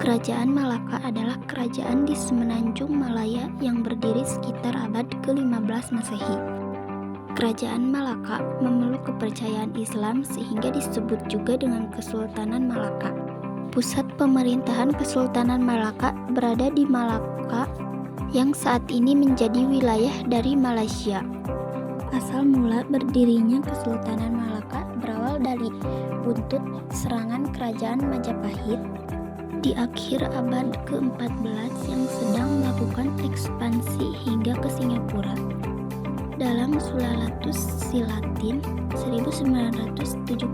Kerajaan Malaka adalah kerajaan di semenanjung Malaya yang berdiri sekitar abad ke-15 Masehi. Kerajaan Malaka memeluk kepercayaan Islam sehingga disebut juga dengan Kesultanan Malaka. Pusat pemerintahan Kesultanan Malaka berada di Malaka yang saat ini menjadi wilayah dari Malaysia. Asal mula berdirinya Kesultanan Malaka berawal dari buntut serangan kerajaan Majapahit di akhir abad ke-14 yang sedang melakukan ekspansi hingga ke Singapura. Dalam Sulalatus Silatin 1979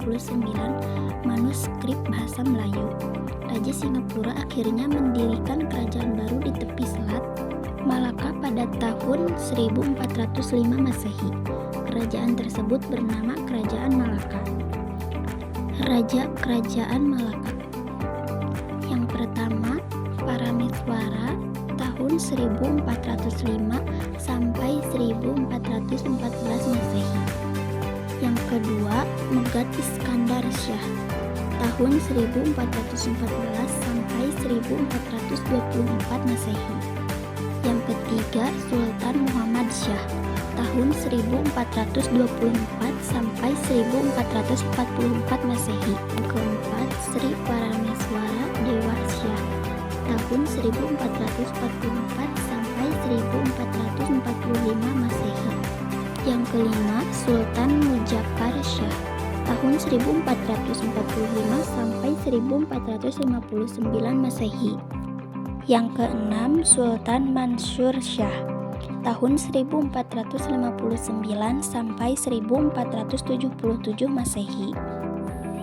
manuskrip bahasa Melayu, Raja Singapura akhirnya mendirikan kerajaan baru di tepi selat Malaka pada tahun 1405 Masehi. Kerajaan tersebut bernama Kerajaan Malaka. Raja Kerajaan Malaka yang pertama, Parameswara tahun 1405 sampai 1414 Masehi. Yang kedua, Megat Iskandar Shah tahun 1414 sampai 1424 Masehi. Yang ketiga, Sultan Muhammad Shah tahun 1424 sampai 1444 Masehi. Yang keempat, Sri Parameswara Dewa Shah tahun 1444 sampai 1445 Masehi. Yang kelima, Sultan Muzaffar Shah tahun 1445 sampai 1459 Masehi. Yang keenam, Sultan Mansur Shah tahun 1459 sampai 1477 Masehi.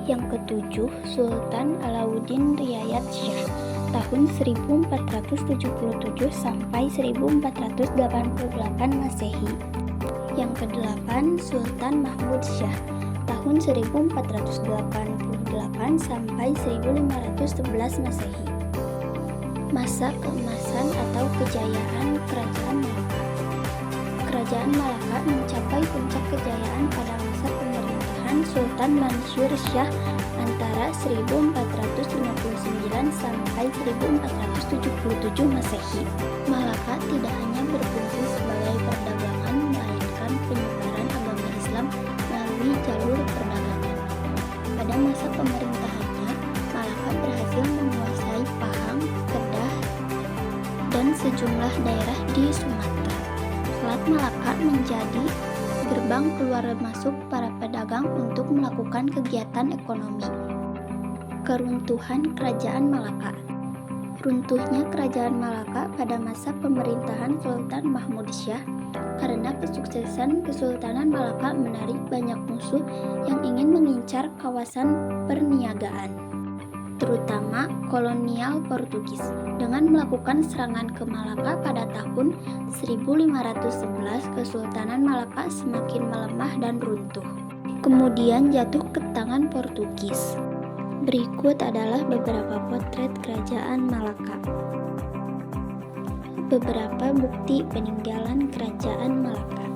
Yang ketujuh, Sultan Alauddin Riayat Shah tahun 1477 sampai 1488 Masehi. Yang kedelapan, Sultan Mahmud Shah tahun 1488 sampai 1511 Masehi. Masa keemasan atau kejayaan Kerajaan Malaka. Kerajaan Malaka mencapai puncak kejayaan pada masa pemerintahan Sultan Mansur Shah antara 1459 sampai 1477 Masehi. Malaka tidak hanya berfungsi sebagai perdagangan, melainkan penyebaran agama Islam melalui jalur perdagangan. Pada masa pemerintahannya, Malaka berhasil menguasai Pahang, Kedah, dan sejumlah daerah di Sumatera. Selat Malaka menjadi gerbang keluar masuk para pedagang untuk melakukan kegiatan ekonomi. Keruntuhan Kerajaan Malaka. Runtuhnya Kerajaan Malaka pada masa pemerintahan Sultan Mahmud Shah karena kesuksesan Kesultanan Malaka menarik banyak musuh yang ingin mengincar kawasan perniagaan, terutama kolonial Portugis, dengan melakukan serangan ke Malaka pada tahun 1511. Kesultanan Malaka semakin melemah dan runtuh, kemudian jatuh ke tangan Portugis. Berikut adalah beberapa potret Kerajaan Malaka. Beberapa bukti peninggalan Kerajaan Malaka.